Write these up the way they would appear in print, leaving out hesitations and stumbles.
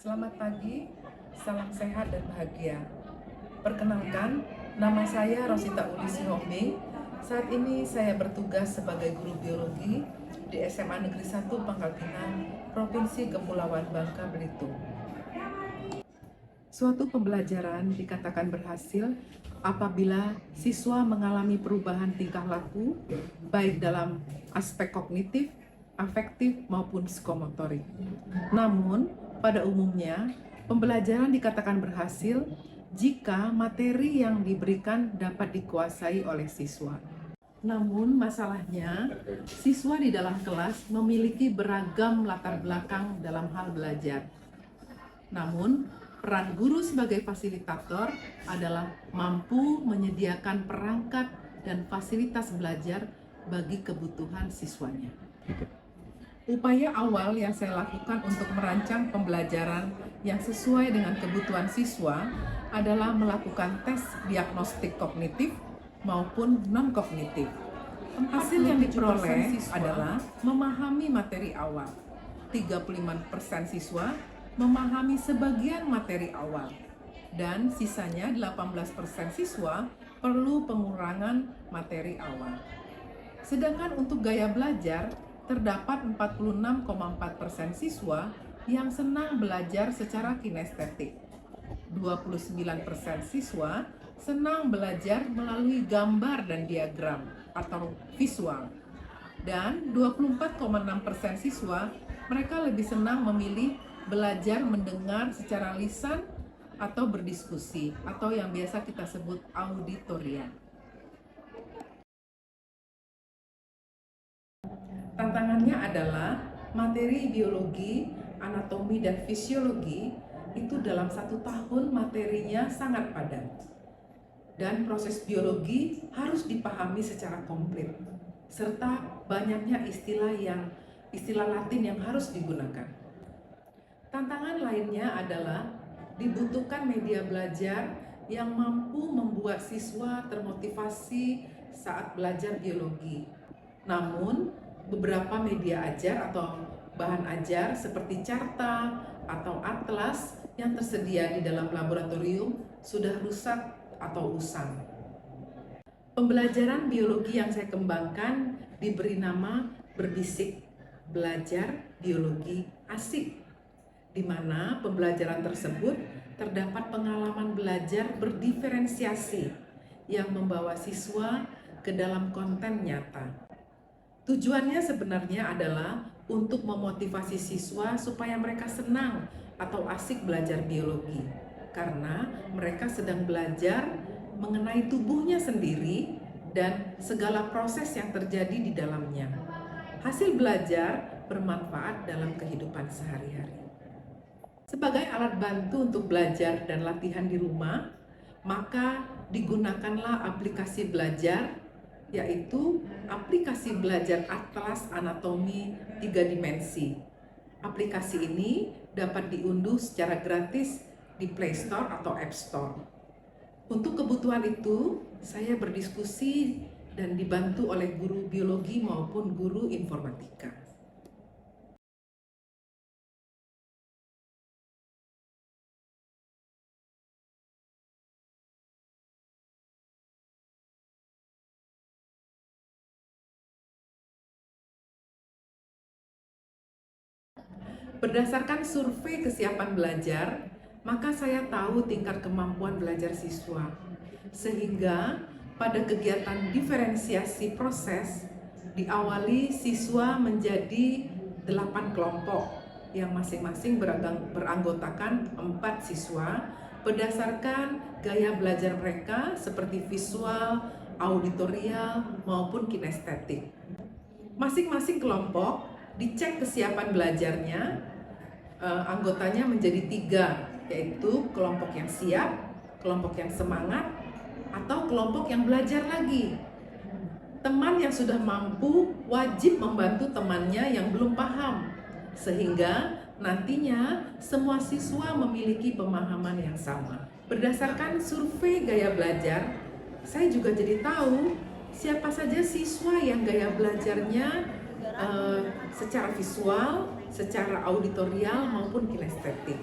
Selamat pagi, salam sehat dan bahagia. Perkenalkan, nama saya Rosita Ulisi Hombing. Saat ini saya bertugas sebagai guru biologi di SMA Negeri 1 Pangkal Pinang, Provinsi Kepulauan Bangka Belitung. Suatu pembelajaran dikatakan berhasil apabila siswa mengalami perubahan tingkah laku, baik dalam aspek kognitif, afektif, maupun psikomotorik. Namun, pada umumnya, pembelajaran dikatakan berhasil jika materi yang diberikan dapat dikuasai oleh siswa. Namun, masalahnya, siswa di dalam kelas memiliki beragam latar belakang dalam hal belajar. Namun, peran guru sebagai fasilitator adalah mampu menyediakan perangkat dan fasilitas belajar bagi kebutuhan siswanya. Upaya awal yang saya lakukan untuk merancang pembelajaran yang sesuai dengan kebutuhan siswa adalah melakukan tes diagnostik kognitif maupun non-kognitif. Hasil yang diperoleh adalah memahami materi awal. 35% siswa memahami sebagian materi awal, dan sisanya 18% siswa perlu pengurangan materi awal. Sedangkan untuk gaya belajar, terdapat 46,4% siswa yang senang belajar secara kinestetik. 29% siswa senang belajar melalui gambar dan diagram atau visual. Dan 24,6% siswa mereka lebih senang memilih belajar mendengar secara lisan atau berdiskusi atau yang biasa kita sebut auditorial. Tantangannya adalah materi biologi, anatomi, dan fisiologi itu dalam 1 tahun materinya sangat padat. Dan proses biologi harus dipahami secara komplit, serta banyaknya istilah Latin yang harus digunakan. Tantangan lainnya adalah dibutuhkan media belajar yang mampu membuat siswa termotivasi saat belajar biologi. Namun, beberapa media ajar atau bahan ajar seperti carta atau atlas yang tersedia di dalam laboratorium sudah rusak atau usang. Pembelajaran biologi yang saya kembangkan diberi nama Berbisik, Belajar Biologi Asik, di mana pembelajaran tersebut terdapat pengalaman belajar berdiferensiasi yang membawa siswa ke dalam konten nyata. Tujuannya sebenarnya adalah untuk memotivasi siswa supaya mereka senang atau asik belajar biologi, karena mereka sedang belajar mengenai tubuhnya sendiri dan segala proses yang terjadi di dalamnya. Hasil belajar bermanfaat dalam kehidupan sehari-hari. Sebagai alat bantu untuk belajar dan latihan di rumah, maka digunakanlah aplikasi belajar, yaitu aplikasi belajar Atlas Anatomi 3 Dimensi. Aplikasi ini dapat diunduh secara gratis di Play Store atau App Store. Untuk kebutuhan itu, saya berdiskusi dan dibantu oleh guru biologi maupun guru informatika. Berdasarkan survei kesiapan belajar, maka saya tahu tingkat kemampuan belajar siswa. Sehingga pada kegiatan diferensiasi proses, diawali siswa menjadi 8 kelompok yang masing-masing beranggotakan 4 siswa berdasarkan gaya belajar mereka seperti visual, auditorial, maupun kinestetik. Masing-masing kelompok dicek kesiapan belajarnya, anggotanya menjadi 3, yaitu kelompok yang siap, kelompok yang semangat, atau kelompok yang belajar lagi. Teman yang sudah mampu wajib membantu temannya yang belum paham, sehingga nantinya semua siswa memiliki pemahaman yang sama. Berdasarkan survei gaya belajar, saya juga jadi tahu siapa saja siswa yang gaya belajarnya secara visual, secara auditorial maupun kinestetik.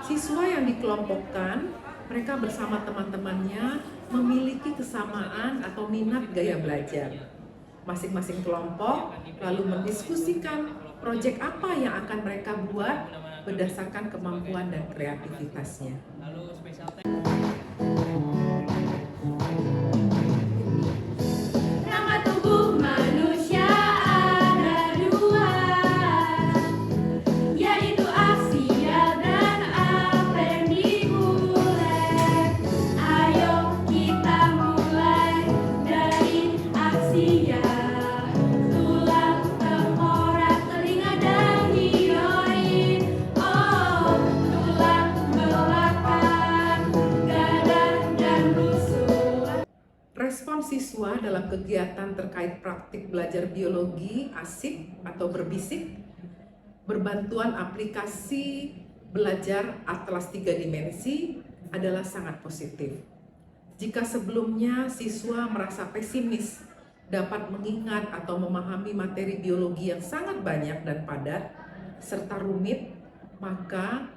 Siswa yang dikelompokkan, mereka bersama teman-temannya memiliki kesamaan atau minat gaya belajar. Masing-masing kelompok lalu mendiskusikan proyek apa yang akan mereka buat berdasarkan kemampuan dan kreativitasnya. Nama tubuh manusia ada dua, yaitu aksial dan apendikuler. Ayo kita mulai dari aksial. Tulang, tengkorak, telinga, dan hyoid. Oh, tulang belakang, dada, dan rusuk. Respon siswa dalam kegiatan terkait praktik belajar biologi asik atau berbisik berbantuan aplikasi belajar Atlas 3 dimensi adalah sangat positif. Jika sebelumnya siswa merasa pesimis dapat mengingat atau memahami materi biologi yang sangat banyak dan padat serta rumit, maka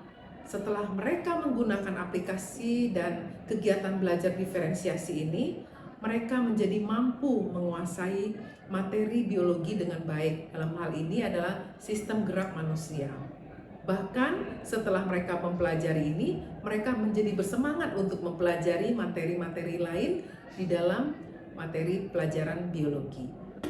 setelah mereka menggunakan aplikasi dan kegiatan belajar diferensiasi ini, mereka menjadi mampu menguasai materi biologi dengan baik. Dalam hal ini adalah sistem gerak manusia. Bahkan setelah mereka mempelajari ini, mereka menjadi bersemangat untuk mempelajari materi-materi lain di dalam materi pelajaran biologi. 3.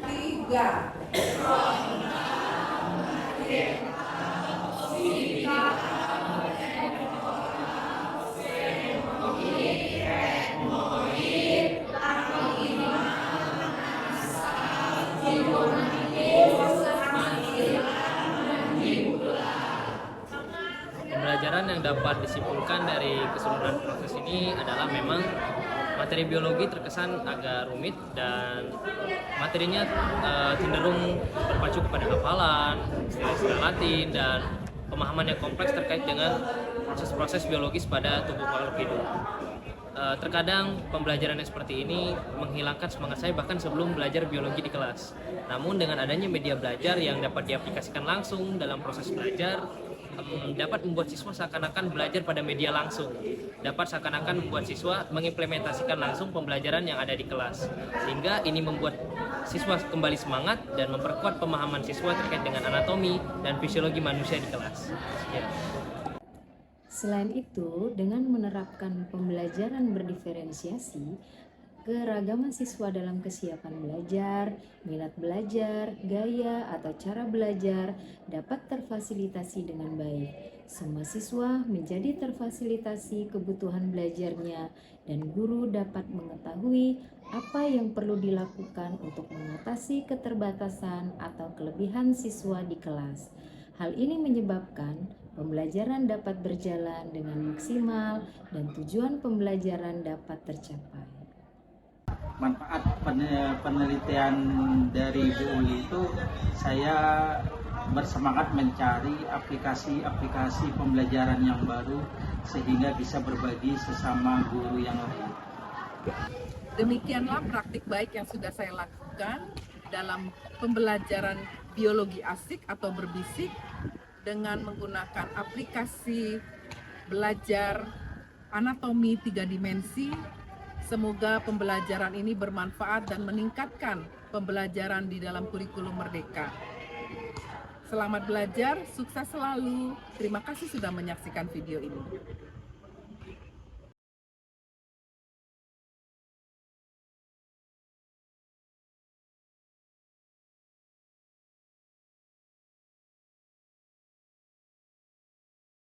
Pembelajaran yang dapat disimpulkan dari keseluruhan proses ini adalah memang materi biologi terkesan agak rumit dan materinya cenderung berpacu kepada hafalan, istilah-istilah Latin, dan pemahaman yang kompleks terkait dengan proses-proses biologis pada tubuh makhluk hidup. Terkadang pembelajaran yang seperti ini menghilangkan semangat saya bahkan sebelum belajar biologi di kelas. Namun dengan adanya media belajar yang dapat diaplikasikan langsung dalam proses belajar, dapat membuat siswa seakan-akan belajar pada media langsung, dapat seakan-akan membuat siswa mengimplementasikan langsung pembelajaran yang ada di kelas, sehingga ini membuat siswa kembali semangat dan memperkuat pemahaman siswa terkait dengan anatomi dan fisiologi manusia di kelas. Sekian. Selain itu, dengan menerapkan pembelajaran berdiferensiasi, keragaman siswa dalam kesiapan belajar, minat belajar, gaya atau cara belajar dapat terfasilitasi dengan baik. Semua siswa menjadi terfasilitasi kebutuhan belajarnya dan guru dapat mengetahui apa yang perlu dilakukan untuk mengatasi keterbatasan atau kelebihan siswa di kelas. Hal ini menyebabkan pembelajaran dapat berjalan dengan maksimal dan tujuan pembelajaran dapat tercapai. Manfaat penelitian dari Bu Uli itu, saya bersemangat mencari aplikasi-aplikasi pembelajaran yang baru sehingga bisa berbagi sesama guru yang lain. Demikianlah praktik baik yang sudah saya lakukan dalam pembelajaran biologi asik atau berbisik dengan menggunakan aplikasi belajar anatomi 3 dimensi. Semoga pembelajaran ini bermanfaat dan meningkatkan pembelajaran di dalam kurikulum Merdeka. Selamat belajar, sukses selalu. Terima kasih sudah menyaksikan video ini.